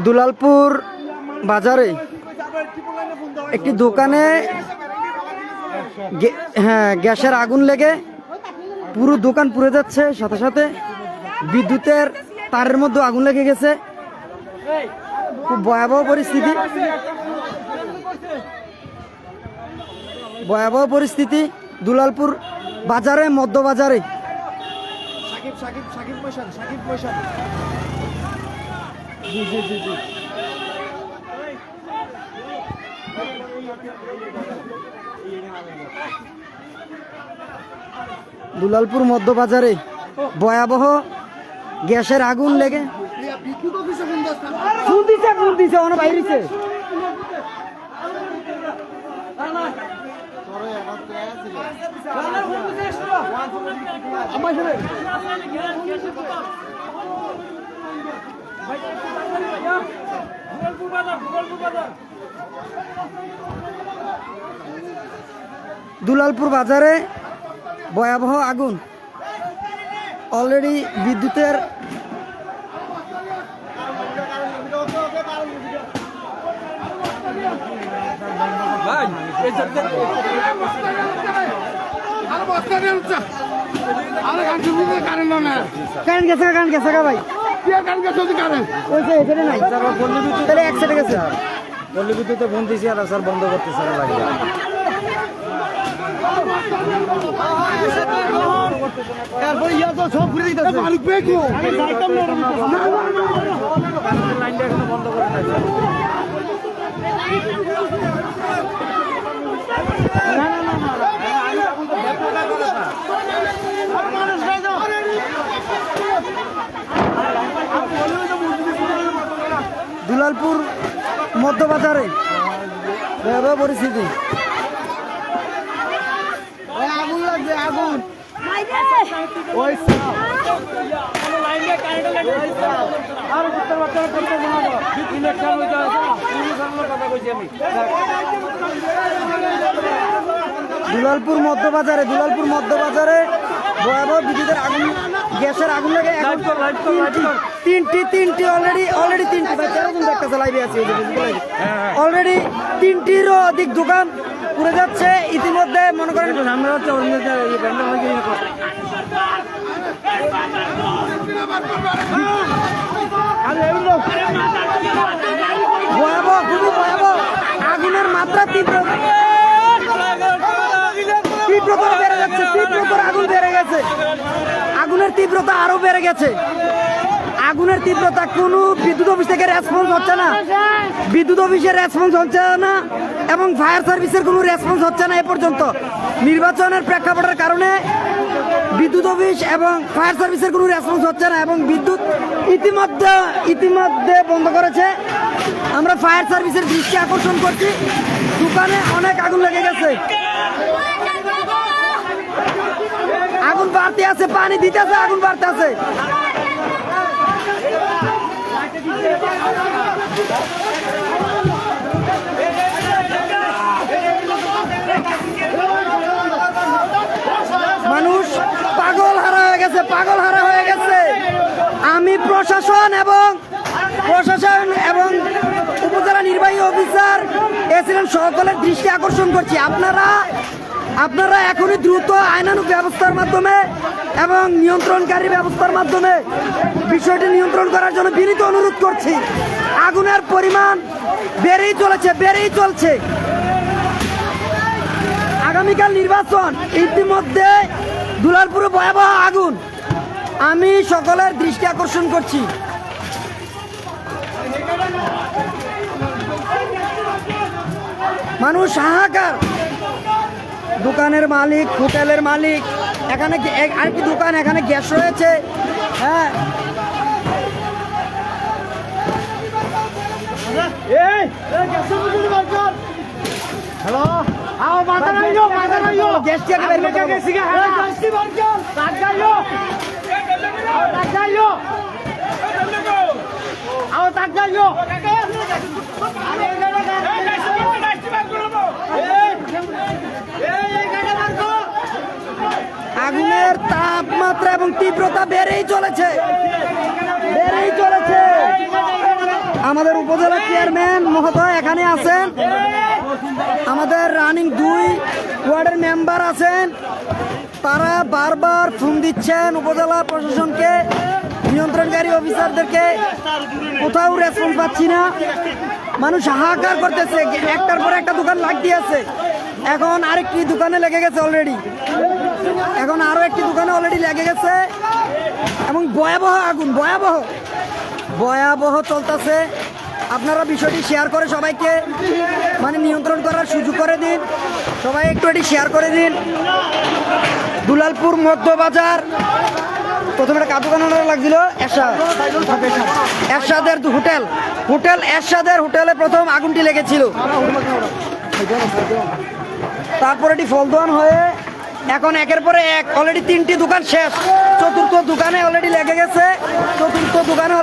দুলালপুর বাজারে একটি দোকানে গ্যাসের আগুন লেগে পুরো দোকান পুড়ে যাচ্ছে, সাথে সাথে বিদ্যুতের তারের মধ্যে আগুন লেগে গেছে। খুব ভয়াবহ পরিস্থিতি, ভয়াবহ পরিস্থিতি দুলালপুর বাজারে, মধ্য বাজারে। দুলালপুর মধ্য বাজারে ভয়াবহ গ্যাসের আগুন লেগে বাইরেছে। দুলালপুর বাজারে ভয়াবহ আগুন, অলরেডি বিদ্যুতের কারেন্ট গেছে ভাই, এক সাইডে গেছে। পল্লী বিদ্যুতে ফোন দিয়েছি আর স্যার বন্ধ করতেছে না লাগে। তারপরে ইয়া তো সব ঘুরে দিতেছে। মালিক ভাই কো যাইতাম না, লাইনটা এখনো বন্ধ করে নাই। দুলালপুর মধ্য বাজারে ভয়াবহ পরিস্থিতি, আগুন লাগছে, আগুন। দুলালপুর মধ্য বাজারে, দুলালপুর মধ্য বাজারে ভয়াবহ বিদ্যুতের আগুন, গ্যাসের আগুন লাগে। তিনটি অলরেডি তিনটি, লাইভে আছে, অলরেডি তিনটিরও অধিক দোকান পুড়ে যাচ্ছে। ইতিমধ্যে মনে করেন সামনে হচ্ছে ভয়াবহ, খুবই ভয়াবহ। আগুনের মাত্রা তীব্রতা বেড়ে যাচ্ছে, তীব্রতার আগুন বেড়ে গেছে, আগুনের তীব্রতা আরো বেড়ে গেছে। আগুনের তীব্রতা, কোনো বিদ্যুৎ অফিস থেকে রেসপন্স হচ্ছে না, বিদ্যুৎ অফিসের রেসপন্স হচ্ছে না এবং ফায়ার সার্ভিসের কোনো রেসপন্স হচ্ছে না এ পর্যন্ত। নির্বাচনের প্রেক্ষাপটের কারণে বিদ্যুৎ অফিস এবং ফায়ার সার্ভিসের কোনো রেসপন্স হচ্ছে না এবং বিদ্যুৎ ইতিমধ্যে বন্ধ করেছে। আমরা ফায়ার সার্ভিসের দৃষ্টি আকর্ষণ করছি, দোকানে অনেক আগুন লেগে গেছে, আগুন বাড়তে আছে, পানি দিতে আছে, আগুন বাড়তে আছে। মানুষ পাগল হারা হয়ে গেছে। আমি প্রশাসন এবং উপজেলা নির্বাহী অফিসার এসিলেন সকলের দৃষ্টি আকর্ষণ করছি, আপনারা এখনই দ্রুত আইনানুগ ব্যবস্থার মাধ্যমে এবং নিয়ন্ত্রণকারী ব্যবস্থার মাধ্যমে বিষয়টি নিয়ন্ত্রণ করার জন্য বিনীত অনুরোধ করছি। আগুনের পরিমাণ বেড়েই চলছে। আগামীকাল নির্বাচন, ইতিমধ্যে দুলালপুরে ভয়াবহ আগুন। আমি সকলের দৃষ্টি আকর্ষণ করছি। মানুষ হাহাকার, দোকানের মালিক, হোটেলের মালিক, এখানে আরেকটি দোকান, এখানে গ্যাস রয়েছে। হ্যাঁ, হ্যালো, আগুনের তাপমাত্রা এবং তীব্রতা বেড়েই চলেছে। আমাদের উপজেলা চেয়ারম্যান মহোদয় এখানে আছেন, আমাদের রানিং 2 ওয়ার্ডের মেম্বার আছেন, তারা বারবার ফোন দিচ্ছেন উপজেলা প্রশাসনকে, নিয়ন্ত্রণকারী অফিসারদেরকে, কোথাও রেসপন্স পাচ্ছি না। মানুষ হাহাকার করতেছে, একটার পর একটা দোকান লাগিয়েছে। এখন আরেকটি দোকানে লেগে গেছে অলরেডি, এখন আরো একটি দোকানে অলরেডি লেগে গেছে এবং ভয়াবহ আগুন, ভয়াবহ ভয়াবহ চলতেছে। আপনারা বিষয়টি শেয়ার করে সবাইকে মানে নিয়ন্ত্রণ করার সুযোগ করে দিন, সবাই একটু এটি শেয়ার করে দিন। দুলালপুর মধ্য বাজার, প্রথমে একটা দোকান লাগছিল এরশাদের হোটেল এরশাদের হোটেলে প্রথম আগুনটি লেগেছিল, তারপর এটি ফলদোয়ান হয়ে এখন একের পরে এক অলরেডি 3টি দোকান শেষ, চতুর্থ দোকানে অলরেডি লেগে গেছে, চতুর্থ দোকানে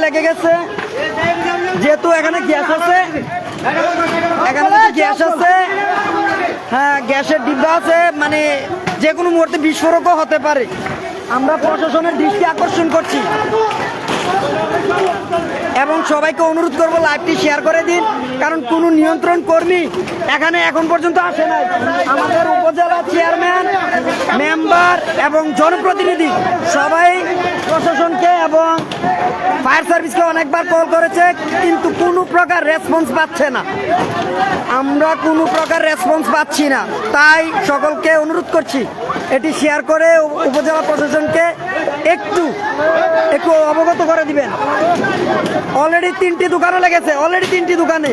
লেগে গেছে। যেহেতু এখানে গ্যাস আছে, হ্যাঁ গ্যাসের ডিব্বা আছে, মানে যে কোনো মুহূর্তে বিস্ফোরকও হতে পারে। আমরা প্রশাসনের দৃষ্টি আকর্ষণ করছি এবং সবাইকে অনুরোধ করবো লাইভটি শেয়ার করে দিন, কারণ কোনো নিয়ন্ত্রণ কর্মী এখানে এখন পর্যন্ত আসে নাই। আমাদের উপজেলা চেয়ারম্যান, মেম্বার এবং জনপ্রতিনিধি সবাই প্রশাসনকে এবং ফায়ার সার্ভিসকে অনেকবার কল করেছে, কিন্তু কোনো প্রকার রেসপন্স পাচ্ছে না। আমরা কোনো প্রকার রেসপন্স পাচ্ছি না, তাই সকলকে অনুরোধ করছি এটি শেয়ার করে উপজেলা প্রশাসনকে একটু অবগত করে দিবেন। অলরেডি 3টি দোকানে লেগেছে, অলরেডি 3টি দোকানে।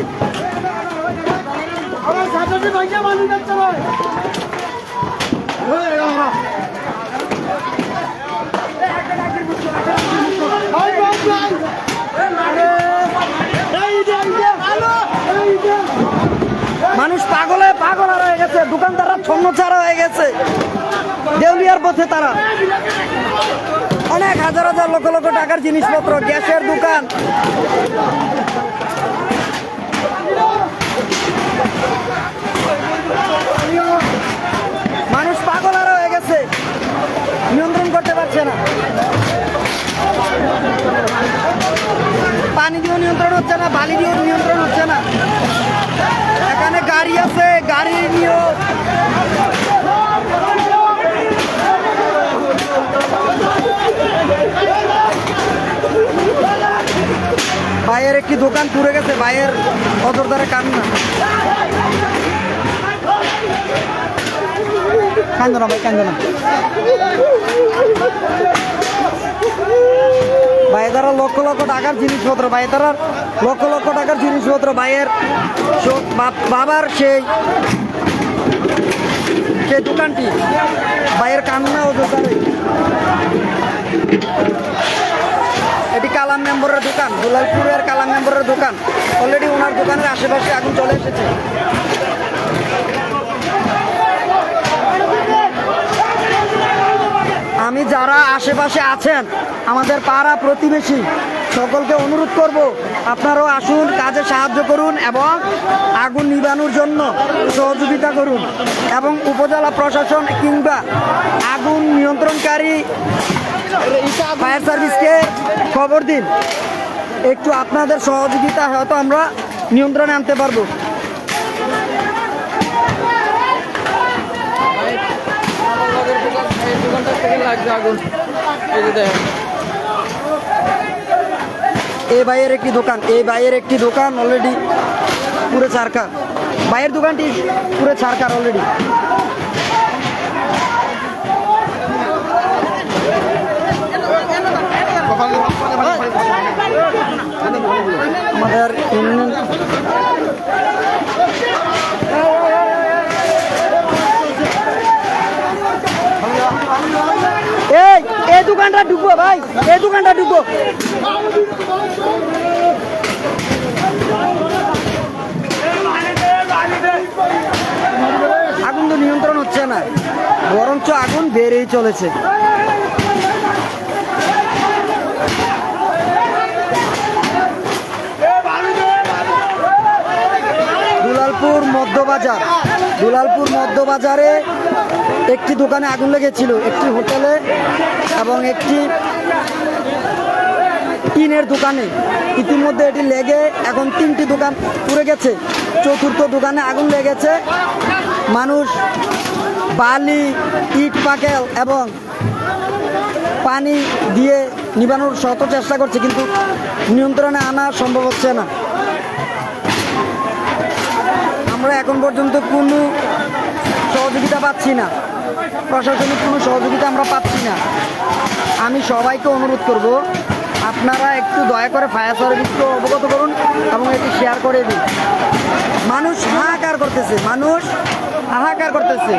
মানুষ পাগল হয়ে গেছে, দোকানদাররা ছন্নছাড়া হয়ে গেছে, দেউলিয়ার পথে তারা। অনেক হাজার লক্ষ লক্ষ টাকার জিনিসপত্র, গ্যাসের দোকান, মানুষ পাগল হয়ে গেছে, নিয়ন্ত্রণ করতে পারছে না। পানি দিয়েও নিয়ন্ত্রণ হচ্ছে না, বালি দিয়েও নিয়ন্ত্রণ হচ্ছে না। এখানে গাড়ি আছে, গাড়ি নিয়েও ভাইয়ের একটি দোকান পুড়ে গেছে, ভাইয়ের অজরদারে কান্না। কান্দনা ভাই, কান্দনা ভাই, তারা লক্ষ লক্ষ টাকার জিনিসপত্র, ভাই তারা লক্ষ লক্ষ টাকার জিনিসপত্র, ভাইয়ের বাবার সেই দোকানটি, ভাইয়ের কান্না ও দোকানে। এটি কালাম মেম্বরের দোকান, দুলালপুরের কালাম মেম্বরের দোকান। অলরেডি ওনার দোকানের আশেপাশে আগুন চলে এসেছে। আমি যারা আশেপাশে আছেন, আমাদের পাড়া প্রতিবেশী, সকলকে অনুরোধ করব আপনারাও আসুন, কাজে সাহায্য করুন এবং আগুন নিবানোর জন্য সহযোগিতা করুন এবং উপজেলা প্রশাসন কিংবা আগুন নিয়ন্ত্রণকারী ফায়ার সার্ভিসকে খবর দিন। একটু আপনাদের সহযোগিতা হয়তো আমরা নিয়ন্ত্রণে আনতে পারবো। এই ভাইয়ের একটি দোকান অলরেডি পুরো ছারখার, ভাইয়ের দোকানটি পুরো ছারখার অলরেডি। আমাদের এই দোকানটা ঢুকবো ভাই, এই দোকানটা ঢুকবো। আগুন তো নিয়ন্ত্রণ হচ্ছে না, বরঞ্চ আগুন বেড়েই চলেছে। দুলালপুর মধ্যবাজারে একটি দোকানে আগুন লেগেছিল, একটি হোটেলে এবং একটি টিনের দোকানে ইতিমধ্যে এটি লেগে এখন 3টি দোকান পুড়ে গেছে। 4র্থ দোকানে আগুন লেগেছে। মানুষ বালি, ইট পাকেল এবং পানি দিয়ে নিবানোর শত চেষ্টা করছে, কিন্তু নিয়ন্ত্রণে আনা সম্ভব হচ্ছে না। আমরা এখন পর্যন্ত কোনো সহযোগিতা পাচ্ছি না, প্রশাসনিক কোনো সহযোগিতা আমরা পাচ্ছি না। আমি সবাইকে অনুরোধ করব, আপনারা একটু দয়া করে ফায়ার সার্ভিসকে অবগত করুন এবং এটি শেয়ার করে দিন। মানুষ হাহাকার করতেছে, মানুষ হাহাকার করতেছে।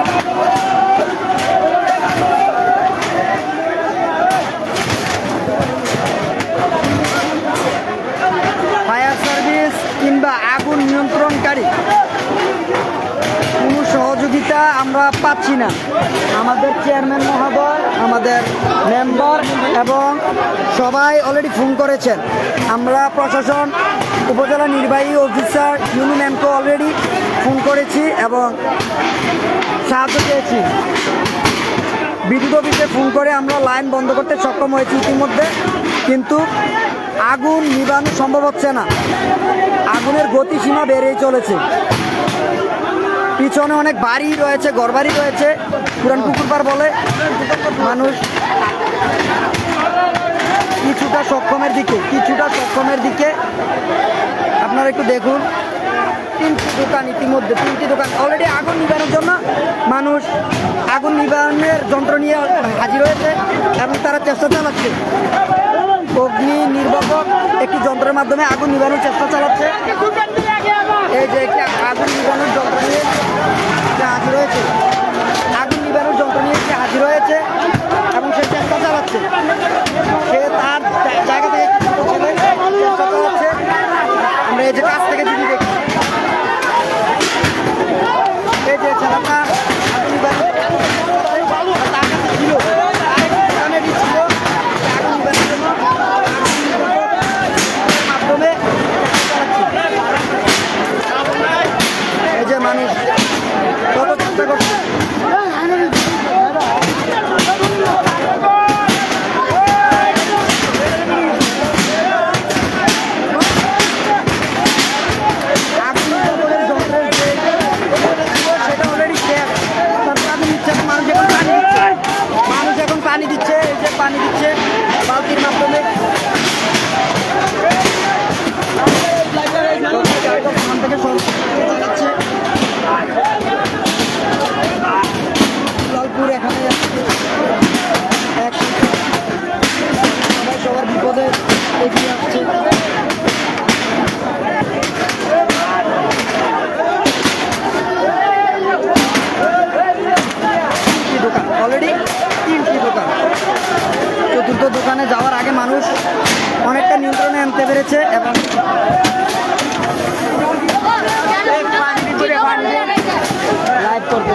ফায়ার সার্ভিস কিংবা আগুন নিয়ন্ত্রণকারী কোনো সহযোগিতা আমরা পাচ্ছি না। আমাদের চেয়ারম্যান মহোদয়, আমাদের মেম্বার এবং সবাই অলরেডি ফোন করেছেন। আমরা প্রশাসন, উপজেলা নির্বাহী অফিসার, ইউনো ম্যামকে অলরেডি ফোন করেছি এবং সাহায্য চেয়েছি। বিদ্যুৎ অফিসে ফোন করে আমরা লাইন বন্ধ করতে সক্ষম হয়েছি ইতিমধ্যে, কিন্তু আগুন নিবানো সম্ভব হচ্ছে না। আগুনের গতিসীমা বেড়েই চলেছে। পিছনে অনেক বাড়ি রয়েছে, ঘরবাড়ি রয়েছে, পুরান পুকুরপাড় বলে। মানুষ কিছুটা সক্ষমের দিকে। আপনারা একটু দেখুন, 3টি দোকান ইতিমধ্যে, 3টি দোকান অলরেডি আগুন নিবানোর জন্য মানুষ আগুন নিবানোর যন্ত্র নিয়ে হাজির হয়েছে এবং তারা চেষ্টা চালাচ্ছে। অগ্নি নির্বাপক একটি যন্ত্রের মাধ্যমে আগুন নিবানোর চেষ্টা চালাচ্ছে। এই যে একটি আগুন নিবানোর যন্ত্র নিয়ে হাজির হয়েছে, আগুন নিবানোর যন্ত্র নিয়ে হাজির হয়েছে এবং সে চেষ্টা চালাচ্ছে। সে তার জায়গা থেকে চেষ্টা চালাচ্ছে। আমরা এই যে কাছ থেকে যদি দেখি, এই যে ছেলেটা আগুন নিবানোর তার কাছে ছিল, দোকানেরই ছিল আগুন নিবানোর জন্য মাধ্যমে এই যে মানুষ কত চেষ্টা করছে। মানুষ এখন পানি দিচ্ছে, এই যে পানি দিচ্ছে বালতির মাধ্যমে। লালপুর এখানে সবার বিপদে এগিয়ে আসছে। দোকান অলরেডি 3টি দোকান। 4র্থ দোকানে যাওয়ার আগে মানুষ অনেকটা নিয়ন্ত্রণে আনতে পেরেছে এবং লাইভ করতে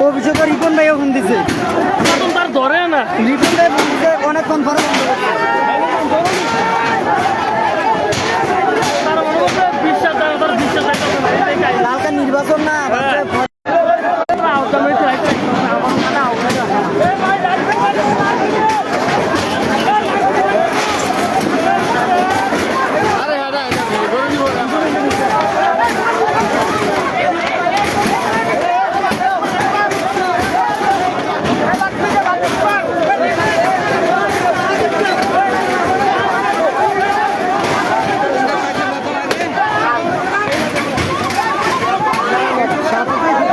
অভিযোগ রিপন ভাইও ফোন দিছে, তার ধরে না। রিপন ভাই ফোন দিছে অনেকক্ষণ পরে লালকা নির্বাচন না সাথে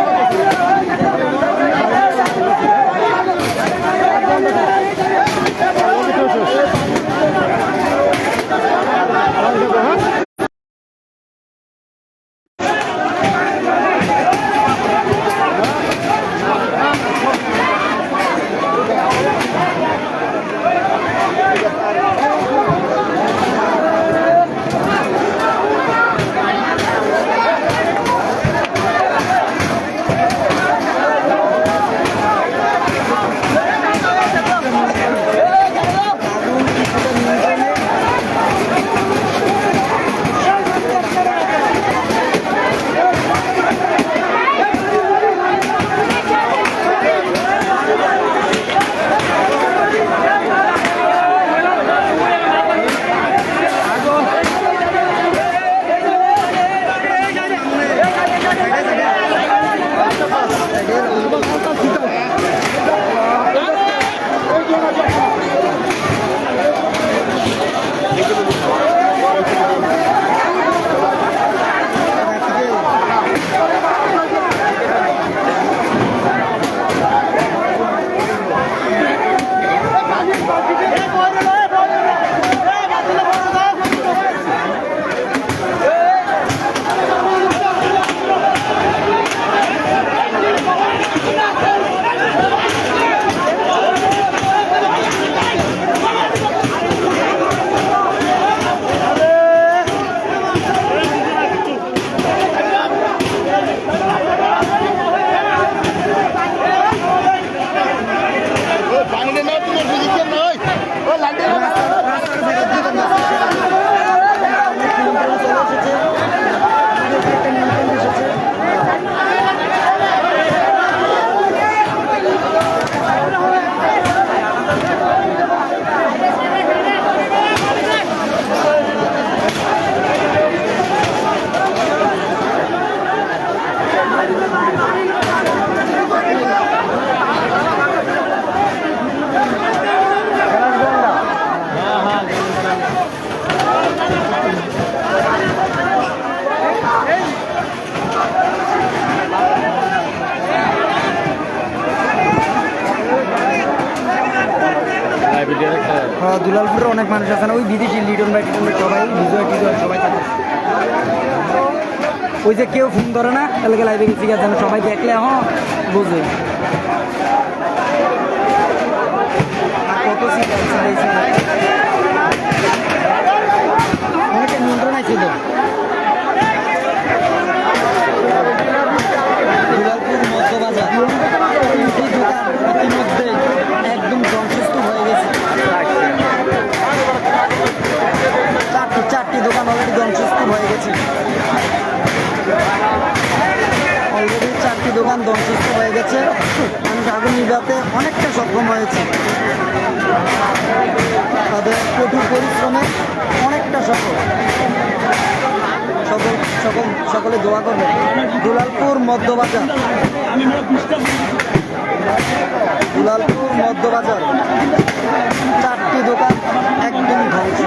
দুলালপুরের অনেক মানুষ আছে না, ওই বিদেশি লিটন ভাই টিটন ভাই সবাই বিজয় টিজয় সবাই থাকে। ওই যে কেউ ফোন ধরে না এলাকা লাইভে গেছি যেন সবাই দেখলে হ্যাঁ বুঝে কত সিট অনেকে নিয়ন্ত্রণ আছে তো। দুলালপুর মধ্যবাজার এই দোকান ইতিমধ্যে একদম ধ্বংসস্তূপ হয়ে গেছে। চারটি দোকান অলরেডি ধ্বংসস্তূপ হয়ে গেছে। অলরেডি 4টি দোকান ধ্বংসস্তূপ হয়ে গেছে। মানুষ আগুন নিভাতে অনেকটা সক্ষম হয়েছে, তাদের কঠোর পরিশ্রমে অনেকটা সফল। সকলে দোয়া করবে। দুলালপুর মধ্যবাজার, দুলালপুর মধ্যবাজার 4টি দোকান একদম ধ্বংস।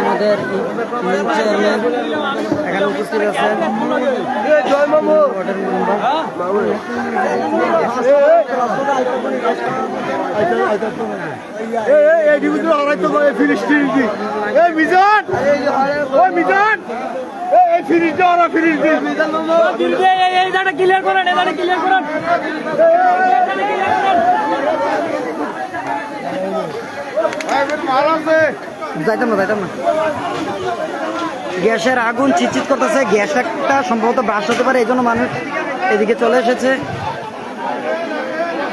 আমাদের চেয়ারম্যান এখানে উপস্থিত আছেন। যাইতাম না গ্যাসের আগুন চিটচিট করতেছে, গ্যাস একটা সম্ভবত ব্রাশ হতে পারে, এই জন্য মানুষ এদিকে চলে এসেছে।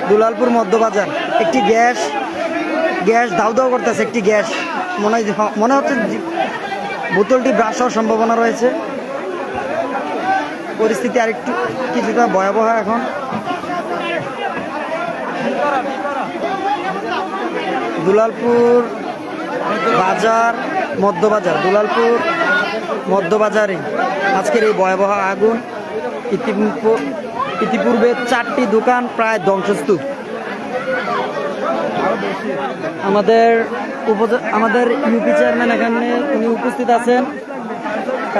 দুলালপুর মধ্যবাজার একটি গ্যাস দাউ দাউ করতেছে, একটি গ্যাস মনে হচ্ছে বোতলটি ব্রাশ হওয়ার সম্ভাবনা রয়েছে। পরিস্থিতি আরেকটু কিছুটা ভয়াবহ এখন। দুলালপুর বাজার মধ্যবাজার, দুলালপুর মধ্যবাজারে আজকের এই ভয়াবহ আগুন। ইতিপূর্বে 4টি দোকান প্রায় ধ্বংসস্তূপ। আমাদের ইউপি চেয়ারম্যান এখানে উনি উপস্থিত আছেন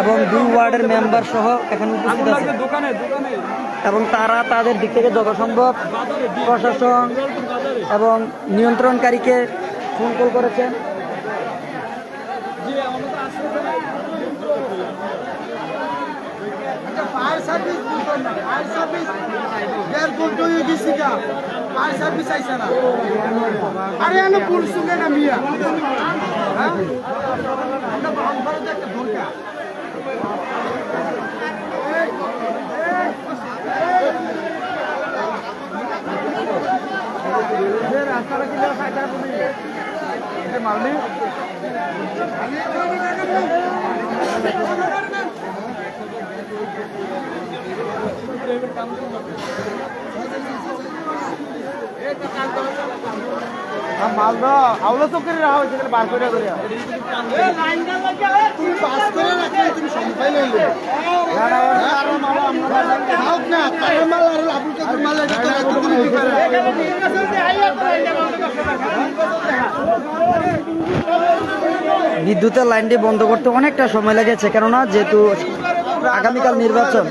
এবং 2 ওয়ার্ডের মেম্বার সহ এখানে উপস্থিত আছেন এবং তারা তাদের দিক থেকে যথাসম্ভব প্রশাসন এবং নিয়ন্ত্রণকারীকে ফোন কল করেছেন। फायर सर्विस देर बोलते हुए किसी का फायर सर्विस ऐसा ना अरे ना पुलिस ने ना मिया हाँ हम कर देते ढोल का ये रास्ता लगी ना फायदा नहीं ये मालूम মালদা আউলা চকের রাখা হয়েছে বার করে করিয়া বিদ্যুতের লাইনটি বন্ধ করতে অনেকটা সময় লেগেছে, কেননা যেহেতু আগামীকাল নির্বাচন,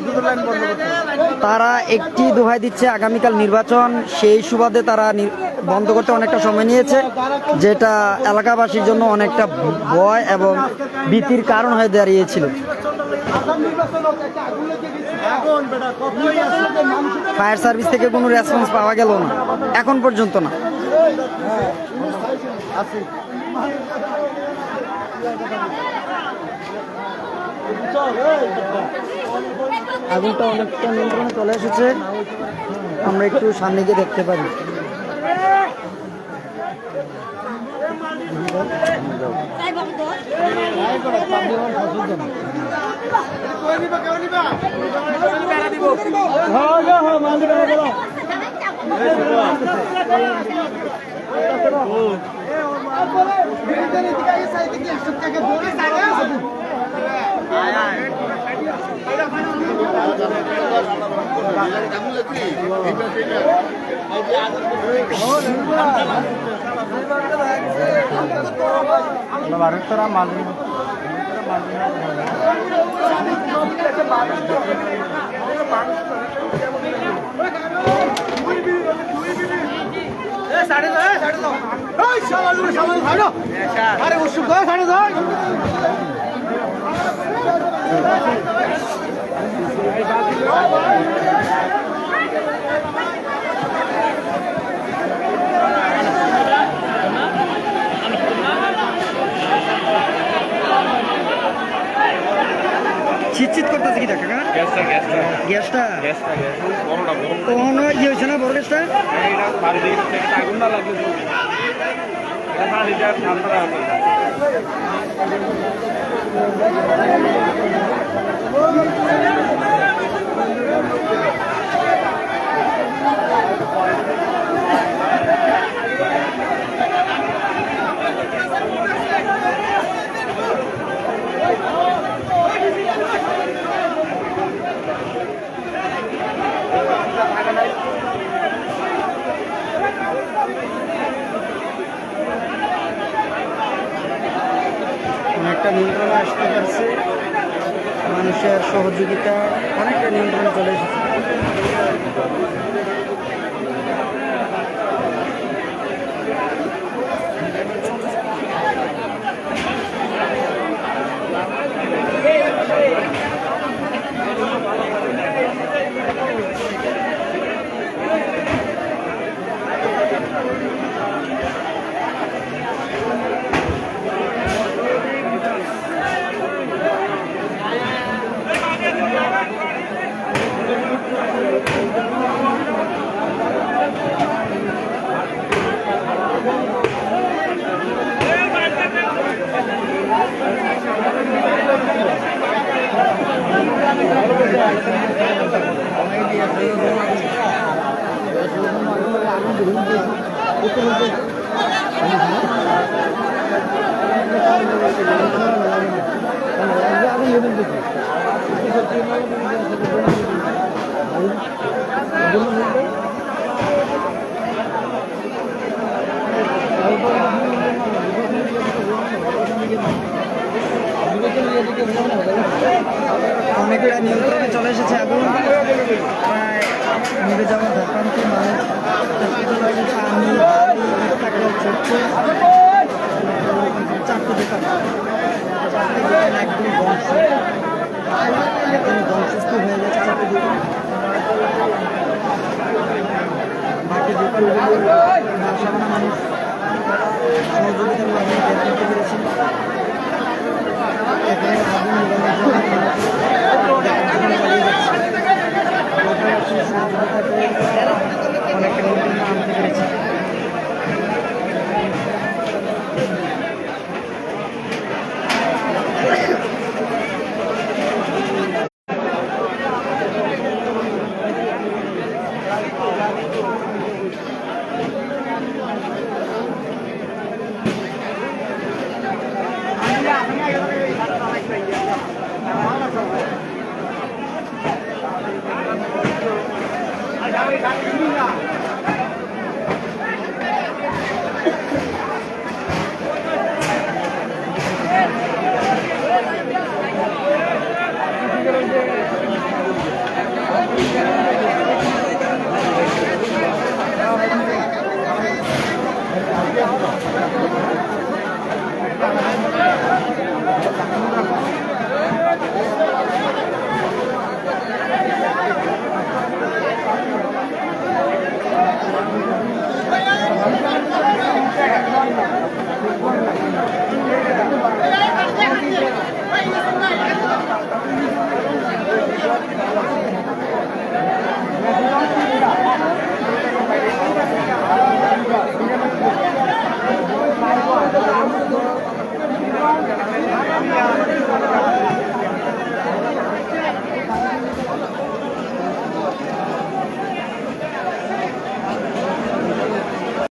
তারা একটি দোহাই দিচ্ছে আগামীকাল নির্বাচন, সেই সুবাদে তারা বন্ধ করতে অনেকটা সময় নিয়েছে, যেটা এলাকাবাসীর জন্য অনেকটা ভয় এবং ভীতির কারণ হয়ে দাঁড়িয়েছিল। ফায়ার সার্ভিস থেকে কোনো রেসপন্স পাওয়া গেল না এখন পর্যন্ত না। আগুনটা অনেকটা নিয়ন্ত্রণে চলে এসেছে, আমরা একটু সামনে গিয়ে দেখতে পারি। চিৎচিৎ করতেছে কি দেখা গ্যাসটা কখনো ইয়ে হয়েছে না বড় গ্যাসটা? আগুন না লাগলে অনেকটা নিয়ন্ত্রণে আসতে পারছে, মানুষের সহযোগিতা অনেকটা নিয়ন্ত্রণে চলে এসেছে। অনেকটা নিয়ন্ত্রণে চলে এসেছে আগুন, প্রায় নিভে যাওয়ার ধাক্কান্তি মানুষ চারটে দোকান একদম ধ্বংসস্থ হয়ে গেছে, চারটে দোকান। বাকি দোকানগুলো সামান্য মানুষ সহযোগিতার মাধ্যমে বের করতে পেরেছে। এখানে আগুন নিবানোর জন্য অনেকটা নিয়ন্ত্রণে আনতে পেরেছে।